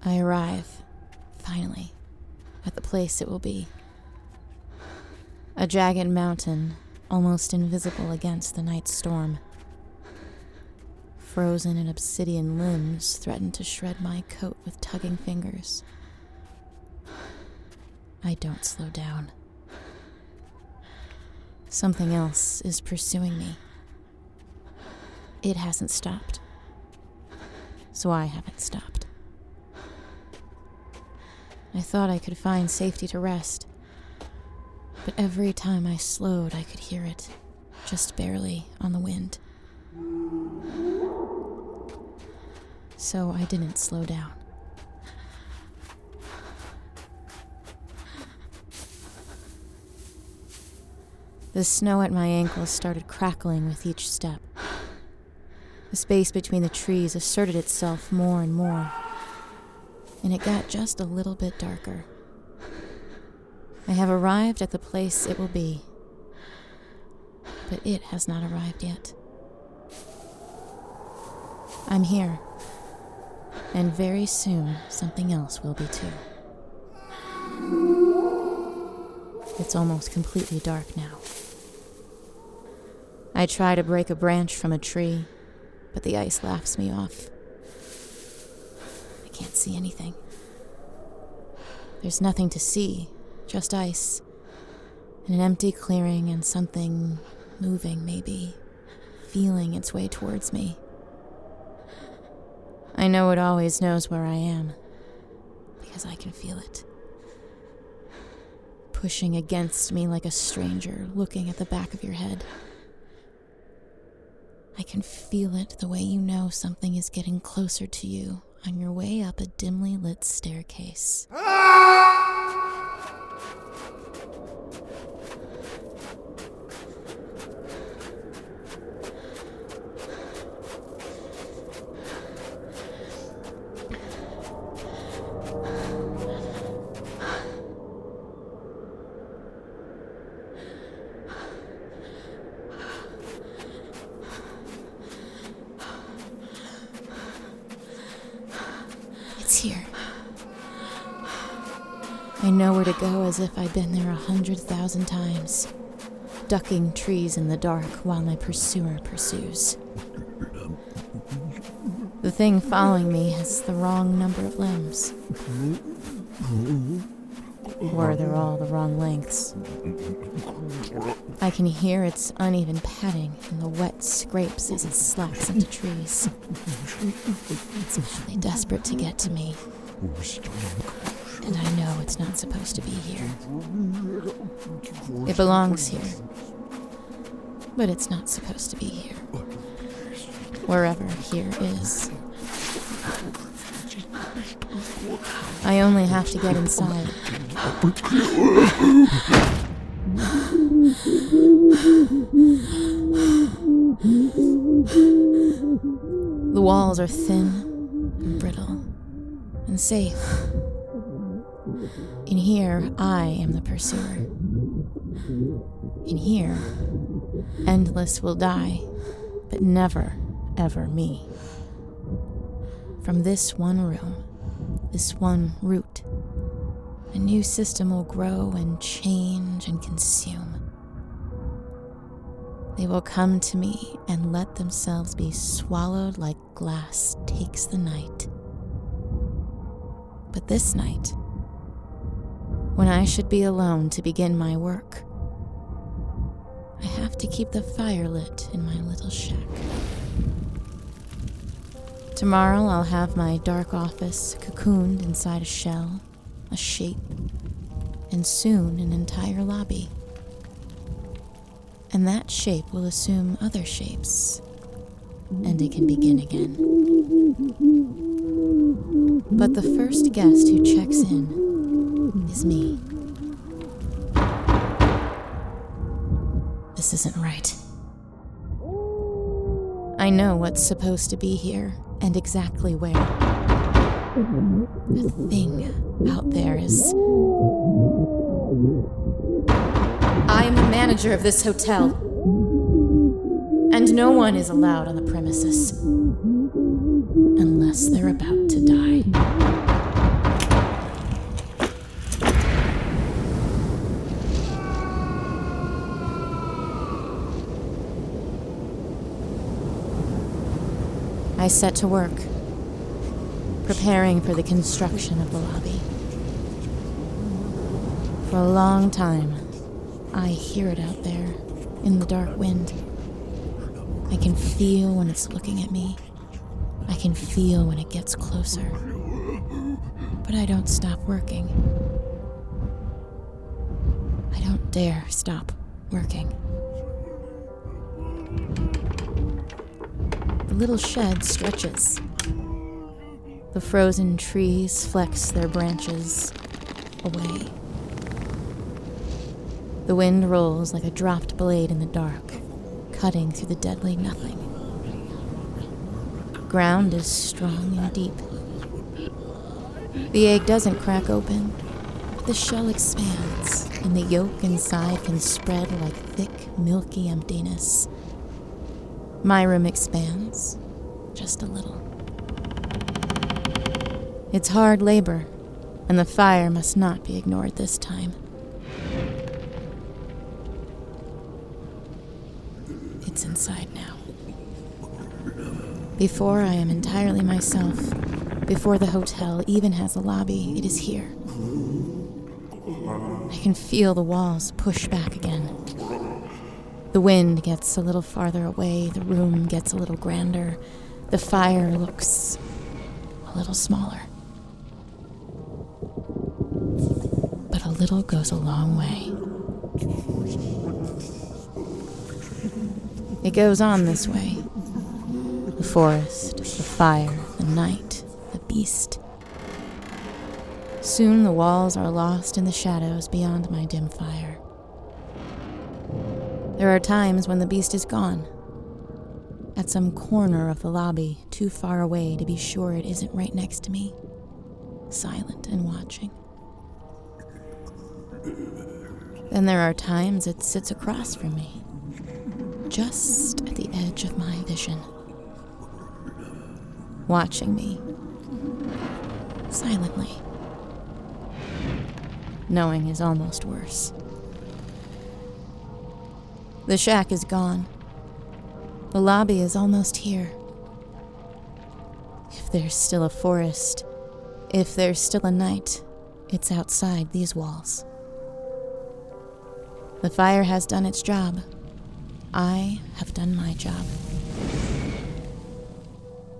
I arrive, finally, at the place it will be. A jagged mountain, almost invisible against the night storm. Frozen and obsidian limbs threaten to shred my coat with tugging fingers. I don't slow down. Something else is pursuing me. It hasn't stopped, so I haven't stopped. I thought I could find safety to rest, but every time I slowed, I could hear it, just barely, on the wind. So I didn't slow down. The snow at my ankles started crackling with each step. The space between the trees asserted itself more and more, and it got just a little bit darker. I have arrived at the place it will be, but it has not arrived yet. I'm here, and very soon something else will be too. It's almost completely dark now. I try to break a branch from a tree, but the ice laughs me off. I can't see anything. There's nothing to see, just ice, and an empty clearing and something moving, maybe, feeling its way towards me. I know it always knows where I am, because I can feel it. Pushing against me like a stranger looking at the back of your head. I can feel it the way you know something is getting closer to you on your way up a dimly lit staircase. It's here. I know where to go as if I'd been there 100,000 times, ducking trees in the dark while my pursuer pursues. The thing following me has the wrong number of limbs. Or they're all the wrong lengths. I can hear its uneven padding and the wet scrapes as it slaps into trees. It's madly desperate to get to me. And I know it's not supposed to be here. It belongs here. But it's not supposed to be here. Wherever here is. I only have to get inside. The walls are thin and brittle and safe. In here, I am the pursuer. In here, endless will die, but never, ever me. From this one room, this one root, a new system will grow and change and consume. They will come to me and let themselves be swallowed like glass takes the night. But this night, when I should be alone to begin my work, I have to keep the fire lit in my little shack. Tomorrow I'll have my dark office cocooned inside a shell, a shape, and soon an entire lobby. And that shape will assume other shapes, and it can begin again. But the first guest who checks in is me. This isn't right. I know what's supposed to be here, and exactly where. The thing out there is... I am the manager of this hotel, and no one is allowed on the premises unless they're about to die. I set to work, preparing for the construction of the lobby. For a long time, I hear it out there, in the dark wind. I can feel when it's looking at me. I can feel when it gets closer. But I don't stop working. I don't dare stop working. The little shed stretches. The frozen trees flex their branches away. The wind rolls like a dropped blade in the dark, cutting through the deadly nothing. The ground is strong and deep. The egg doesn't crack open, but the shell expands, and the yolk inside can spread like thick, milky emptiness. My room expands, just a little. It's hard labor, and the fire must not be ignored this time. It's inside now. Before I am entirely myself, before the hotel even has a lobby, it is here. I can feel the walls push back again. The wind gets a little farther away, the room gets a little grander, the fire looks a little smaller. But a little goes a long way. It goes on this way. The forest, the fire, the night, the beast. Soon the walls are lost in the shadows beyond my dim fire. There are times when the beast is gone, at some corner of the lobby, too far away to be sure it isn't right next to me, silent and watching. Then there are times it sits across from me, just at the edge of my vision, watching me, silently. Knowing is almost worse. The shack is gone. The lobby is almost here. If there's still a forest, if there's still a night, it's outside these walls. The fire has done its job. I have done my job.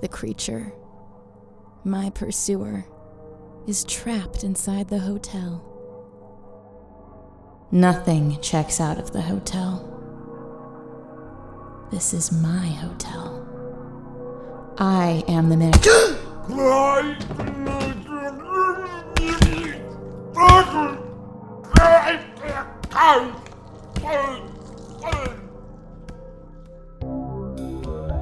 The creature, my pursuer, is trapped inside the hotel. Nothing checks out of the hotel. This is my hotel. I am the manager.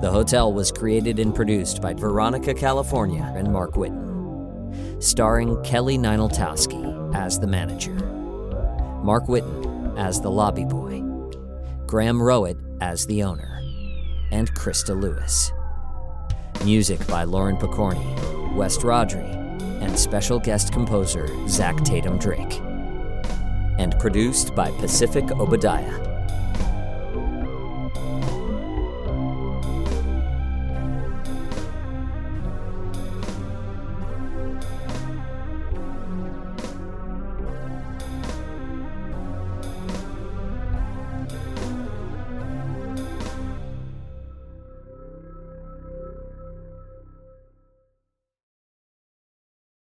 The Hotel was created and produced by Veronica, California, and Mark Whitten, starring Kelly Nienaltowski as the manager, Mark Whitten as the lobby boy, Graham Rowat as the owner, and Christa Lewis. Music by Lauren Picorni, West Rodri, and special guest composer Zach Tatom-Drake. And produced by Pacific Obadiah.